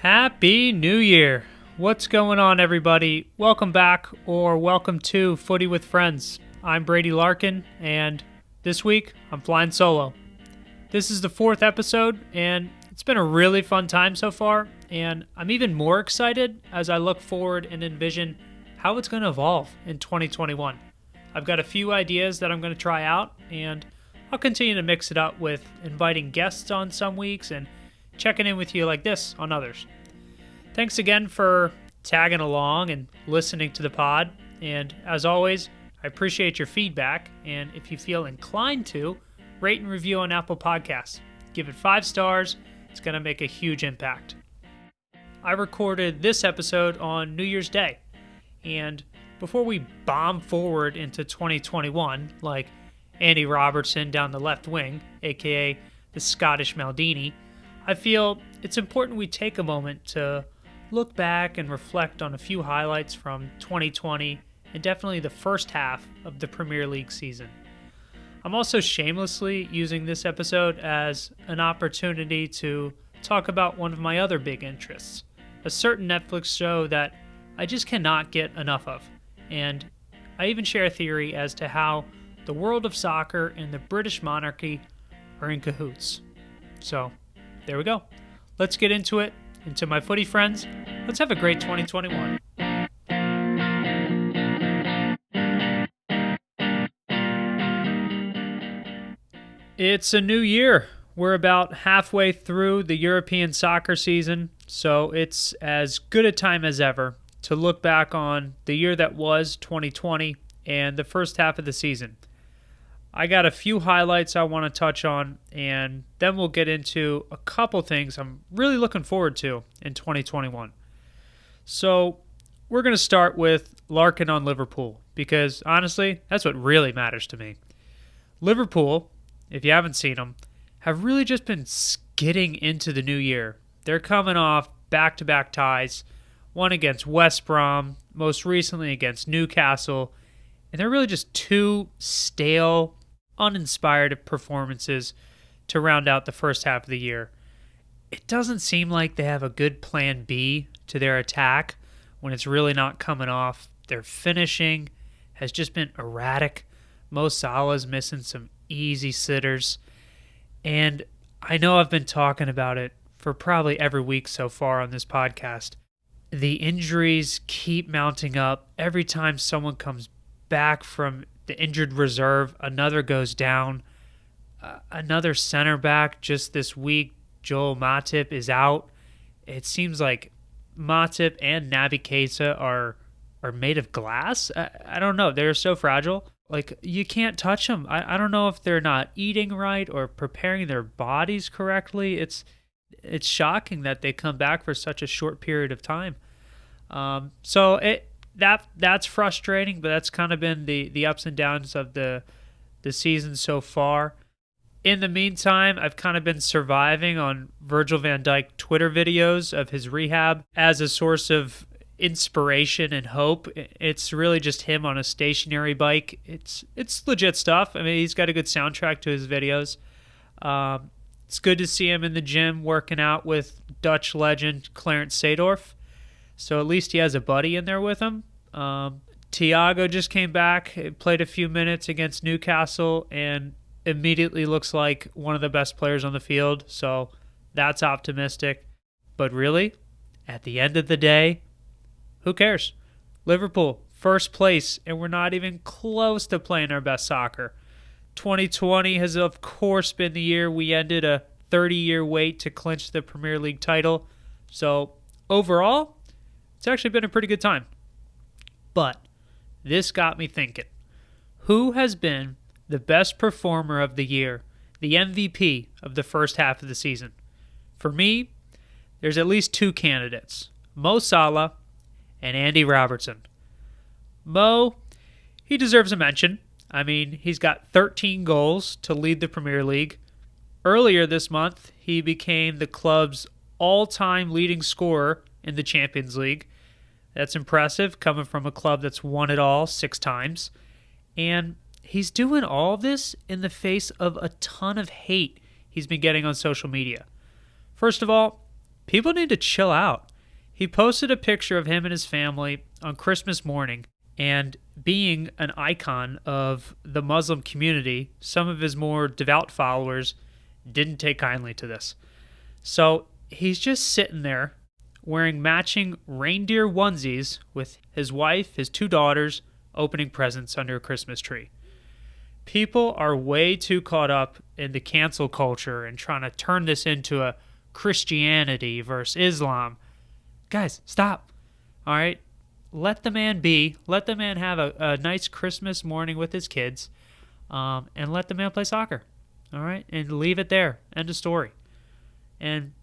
Happy New Year! What's going on, everybody? Welcome back, or welcome to Footy with Friends. I'm Brady Larkin, and this week I'm flying solo. This is the 4th episode, and it's been a really fun time so far, and I'm even more excited as I look forward and envision how it's going to evolve in 2021. I've got a few ideas that I'm going to try out, and I'll continue to mix it up with inviting guests on some weeks and checking in with you like this on others. Thanks again for tagging along and listening to the pod. And as always, I appreciate your feedback. And if you feel inclined to, rate and review on Apple Podcasts. Give it 5 stars. It's going to make a huge impact. I recorded this episode on New Year's Day. And before we bomb forward into 2021, like Andy Robertson down the left wing, aka the Scottish Maldini, I feel it's important we take a moment to look back and reflect on a few highlights from 2020 and definitely the first half of the Premier League season. I'm also shamelessly using this episode as an opportunity to talk about one of my other big interests, a certain Netflix show that I just cannot get enough of. And I even share a theory as to how the world of soccer and the British monarchy are in cahoots. So, there we go. Let's get into it, into my footy friends. Let's have a great 2021. It's a new year. We're about halfway through the European soccer season, so it's as good a time as ever to look back on the year that was 2020 and the first half of the season. I got a few highlights I want to touch on, and then we'll get into a couple things I'm really looking forward to in 2021. So we're going to start with Larkin-on-Liverpool, because honestly, that's what really matters to me. Liverpool, if you haven't seen them, have really just been skidding into the new year. They're coming off back-to-back ties, one against West Brom, most recently against Newcastle, and they're really just two stale, uninspired performances to round out the first half of the year. It doesn't seem like they have a good plan B to their attack when it's really not coming off. Their finishing has just been erratic. Mo Salah's missing some easy sitters. And I know I've been talking about it for probably every week so far on this podcast. The injuries keep mounting up. Every time someone comes back from the injured reserve, another goes down. Another center back just this week, Joel Matip, is out. It seems like Matip and Naby Keita are made of glass. I don't know. They're so fragile. Like, you can't touch them. I don't know if they're not eating right or preparing their bodies correctly. It's shocking that they come back for such a short period of time. That's frustrating, but that's kind of been the ups and downs of the season so far. In the meantime, I've kind of been surviving on Virgil van Dijk Twitter videos of his rehab as a source of inspiration and hope. It's really just him on a stationary bike. It's legit stuff. I mean, he's got a good soundtrack to his videos. It's good to see him in the gym working out with Dutch legend Clarence Seedorf. So at least he has a buddy in there with him. Thiago just came back, played a few minutes against Newcastle, and immediately looks like one of the best players on the field. So that's optimistic. But really, at the end of the day, who cares? Liverpool, first place, and we're not even close to playing our best soccer. 2020 has, of course, been the year we ended a 30-year wait to clinch the Premier League title. So overall, it's actually been a pretty good time. But this got me thinking. Who has been the best performer of the year, the MVP of the first half of the season? For me, there's at least 2 candidates, Mo Salah and Andy Robertson. Mo, he deserves a mention. I mean, he's got 13 goals to lead the Premier League. Earlier this month, he became the club's all-time leading scorer in the Champions League. That's impressive, coming from a club that's won it all 6 times. And he's doing all this in the face of a ton of hate he's been getting on social media. First of all, people need to chill out. He posted a picture of him and his family on Christmas morning, and being an icon of the Muslim community, some of his more devout followers didn't take kindly to this. So he's just sitting there wearing matching reindeer onesies with his wife, his 2 daughters, opening presents under a Christmas tree. People are way too caught up in the cancel culture and trying to turn this into a Christianity versus Islam. Guys, stop. All right? Let the man be. Let the man have a nice Christmas morning with his kids, and let the man play soccer. All right? And leave it there. End of story. And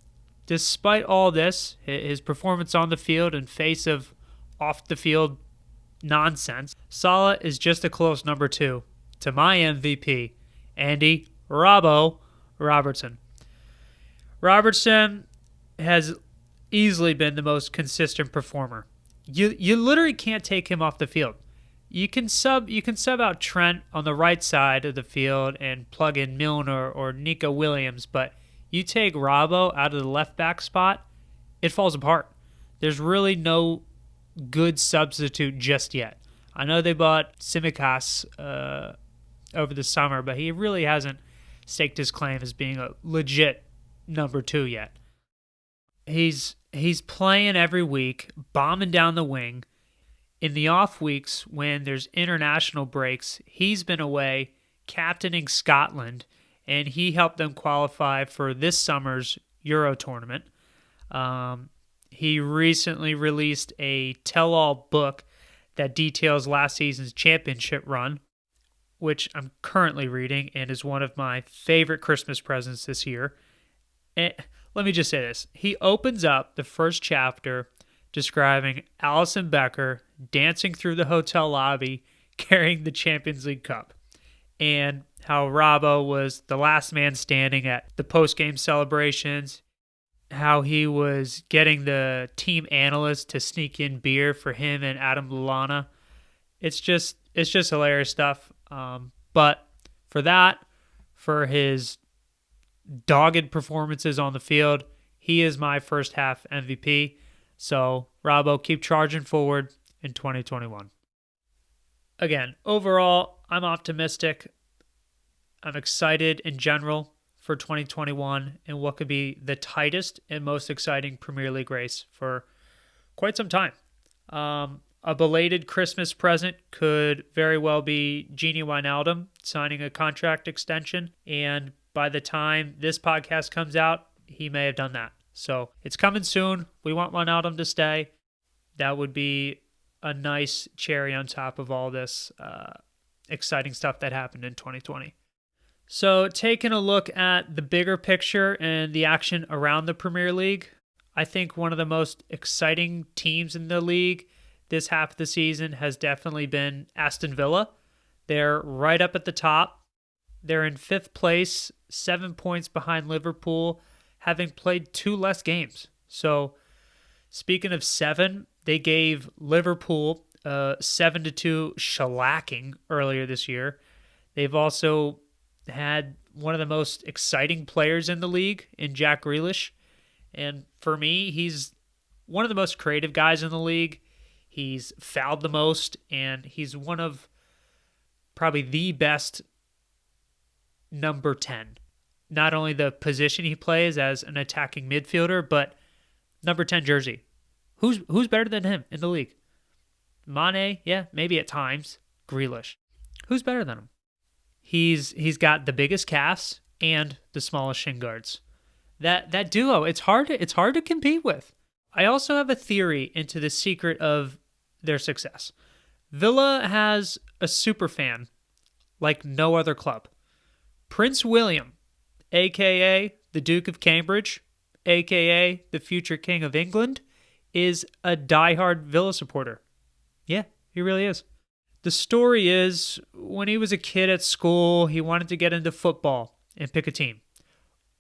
despite all this, his performance on the field and face of off-the-field nonsense, Salah is just a close number 2 to my MVP, Andy Robertson. Robertson has easily been the most consistent performer. You literally can't take him off the field. You can sub out Trent on the right side of the field and plug in Milner or Nico Williams, but you take Robbo out of the left back spot, it falls apart. There's really no good substitute just yet. I know they bought Tsimikas over the summer, but he really hasn't staked his claim as being a legit number 2 yet. He's playing every week, bombing down the wing. In the off weeks when there's international breaks, he's been away captaining Scotland, and he helped them qualify for this summer's Euro tournament. He recently released a tell-all book that details last season's championship run, which I'm currently reading and is one of my favorite Christmas presents this year. And let me just say this. He opens up the first chapter describing Alisson Becker dancing through the hotel lobby carrying the Champions League Cup, and how Robbo was the last man standing at the post-game celebrations, how he was getting the team analysts to sneak in beer for him and Adam Lallana. It's just hilarious stuff. But for his dogged performances on the field, he is my first half MVP. So, Robbo, keep charging forward in 2021. Again, overall, I'm optimistic. I'm excited in general for 2021 and what could be the tightest and most exciting Premier League race for quite some time. A belated Christmas present could very well be Gini Wijnaldum signing a contract extension, and by the time this podcast comes out, he may have done that. So it's coming soon. We want Wijnaldum to stay. That would be a nice cherry on top of all this exciting stuff that happened in 2020. So taking a look at the bigger picture and the action around the Premier League, I think one of the most exciting teams in the league this half of the season has definitely been Aston Villa. They're right up at the top. They're in 5th place, 7 points behind Liverpool, having played 2 less games. So speaking of 7, they gave Liverpool a 7-2 shellacking earlier this year. They've also had one of the most exciting players in the league in Jack Grealish. And for me, he's one of the most creative guys in the league. He's fouled the most, and he's one of probably the best number 10. Not only the position he plays as an attacking midfielder, but number 10 jersey. Who's better than him in the league? Mane, yeah, maybe at times. Grealish. Who's better than him? He's got the biggest calves and the smallest shin guards. That duo, it's hard to compete with. I also have a theory into the secret of their success. Villa has a super fan like no other club. Prince William, a.k.a. the Duke of Cambridge, a.k.a. the future King of England, is a diehard Villa supporter. Yeah, he really is. The story is, when he was a kid at school, he wanted to get into football and pick a team.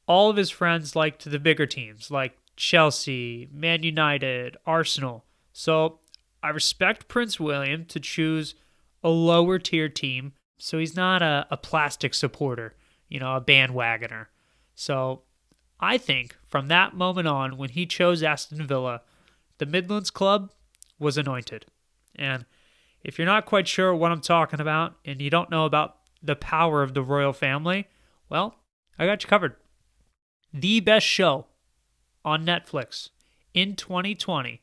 All of his friends liked the bigger teams, like Chelsea, Man United, Arsenal. So I respect Prince William to choose a lower tier team, so he's not a plastic supporter, a bandwagoner. So I think from that moment on, when he chose Aston Villa, the Midlands club was anointed. And if you're not quite sure what I'm talking about and you don't know about the power of the royal family, well, I got you covered. The best show on Netflix in 2020,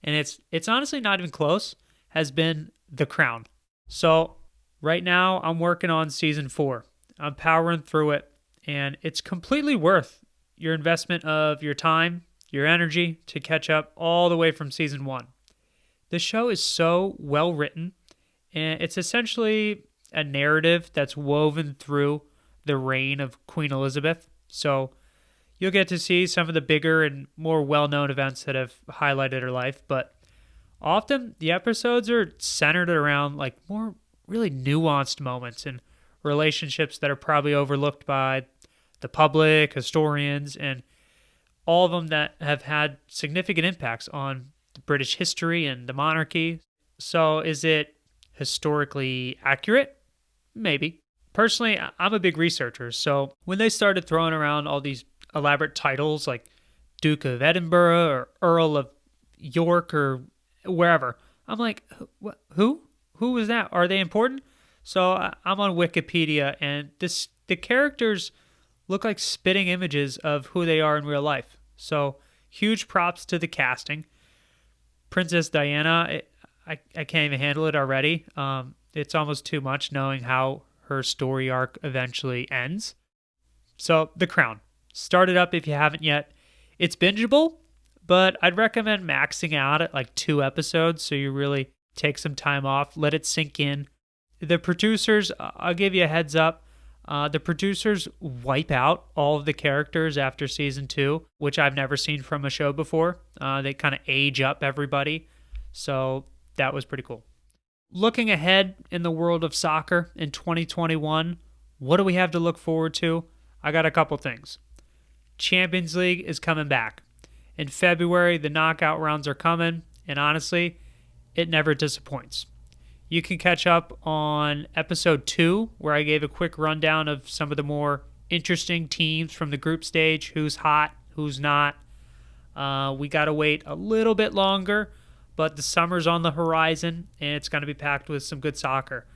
and it's honestly not even close, has been The Crown. So right now I'm working on season 4. I'm powering through it, and it's completely worth your investment of your time, your energy to catch up all the way from season 1. The show is so well written, and it's essentially a narrative that's woven through the reign of Queen Elizabeth. So you'll get to see some of the bigger and more well-known events that have highlighted her life, but often the episodes are centered around like more really nuanced moments and relationships that are probably overlooked by the public, historians, and all of them that have had significant impacts on the British history and the monarchy. So is it historically accurate? Maybe. Personally, I'm a big researcher, so when they started throwing around all these elaborate titles like Duke of Edinburgh or Earl of York or wherever, I'm like, who? Who was that? Are they important? So I'm on Wikipedia, and the characters look like spitting images of who they are in real life. So huge props to the casting. Princess Diana, I can't even handle it already. It's almost too much knowing how her story arc eventually ends. So The Crown. Start it up if you haven't yet. It's bingeable, but I'd recommend maxing out at like 2 episodes so you really take some time off, let it sink in. The producers, I'll give you a heads up, the producers wipe out all of the characters after season 2, which I've never seen from a show before. They kind of age up everybody, so that was pretty cool. Looking ahead in the world of soccer in 2021, what do we have to look forward to? I got a couple things. Champions League is coming back. In February, the knockout rounds are coming, and honestly, it never disappoints. You can catch up on episode 2, where I gave a quick rundown of some of the more interesting teams from the group stage, who's hot, who's not. We got to wait a little bit longer, but the summer's on the horizon, and it's going to be packed with some good soccer.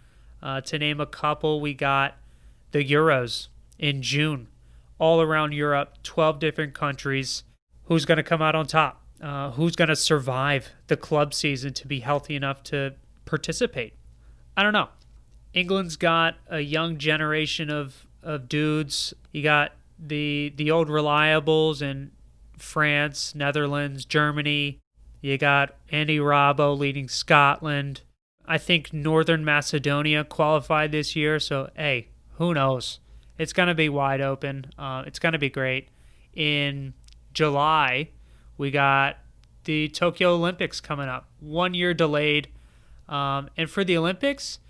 To name a couple, we got the Euros in June. All around Europe, 12 different countries. Who's going to come out on top? Who's going to survive the club season to be healthy enough to participate? I don't know. England's got a young generation of dudes. You got the old reliables in France, Netherlands, Germany. You got Andy Robbo leading Scotland. I think Northern Macedonia qualified this year, so hey, who knows? It's going to be wide open. It's going to be great. In July, we got the Tokyo Olympics coming up. 1 year delayed. And for the Olympics,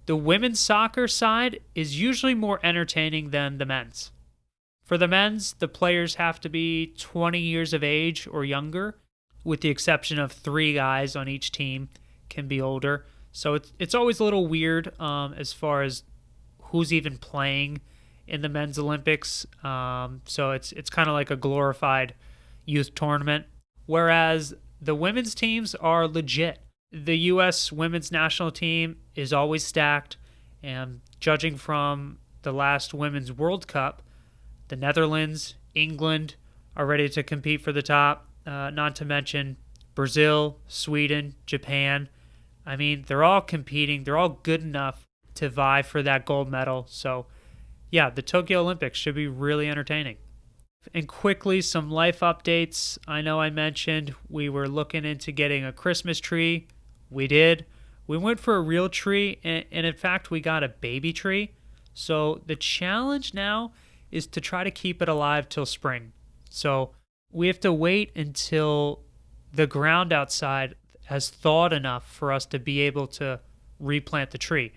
the women's soccer side is usually more entertaining than the men's. For the men's, the players have to be 20 years of age or younger, with the exception of 3 guys on each team can be older. So it's always a little weird as far as who's even playing in the men's Olympics. So it's kind of like a glorified youth tournament. Whereas the women's teams are legit. The U.S. women's national team is always stacked. And judging from the last Women's World Cup, the Netherlands, England are ready to compete for the top. Not to mention Brazil, Sweden, Japan. I mean, they're all competing. They're all good enough to vie for that gold medal. So yeah, the Tokyo Olympics should be really entertaining. And quickly, some life updates. I know I mentioned we were looking into getting a Christmas tree. We did. We went for a real tree, and in fact, we got a baby tree. So the challenge now is to try to keep it alive till spring. So we have to wait until the ground outside has thawed enough for us to be able to replant the tree.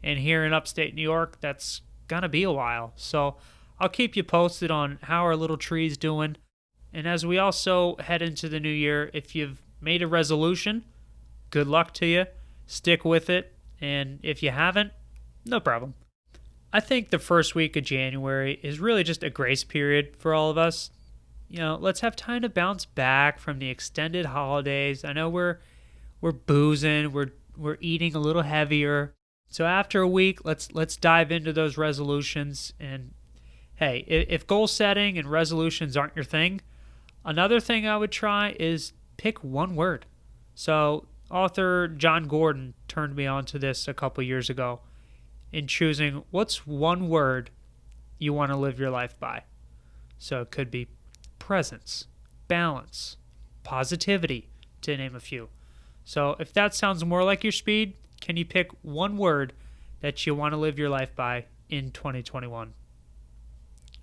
And here in upstate New York, that's gonna be a while. So I'll keep you posted on how our little tree's doing. And as we also head into the new year, if you've made a resolution, good luck to you. Stick with it. And if you haven't, no problem. I think the first week of January is really just a grace period for all of us let's have time to bounce back from the extended holidays. I know we're boozing, we're eating a little heavier. So after a week, let's dive into those resolutions. And hey, if goal setting and resolutions aren't your thing, another thing I would try is pick one word. So author John Gordon turned me on to this a couple years ago in choosing what's one word you want to live your life by. So it could be presence, balance, positivity, to name a few. So if that sounds more like your speed, can you pick one word that you want to live your life by in 2021?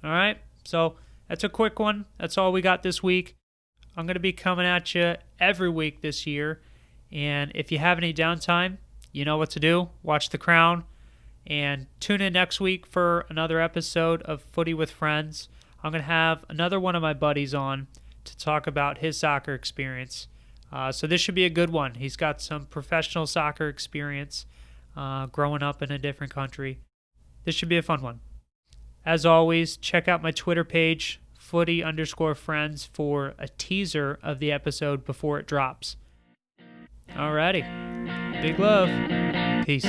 All right, so that's a quick one. That's all we got this week. I'm going to be coming at you every week this year. And if you have any downtime, you know what to do. Watch The Crown. And tune in next week for another episode of Footy with Friends. I'm going to have another one of my buddies on to talk about his soccer experience. So this should be a good one. He's got some professional soccer experience growing up in a different country. This should be a fun one. As always, check out my Twitter page, footy_friends, for a teaser of the episode before it drops. Alrighty. Big love. Peace.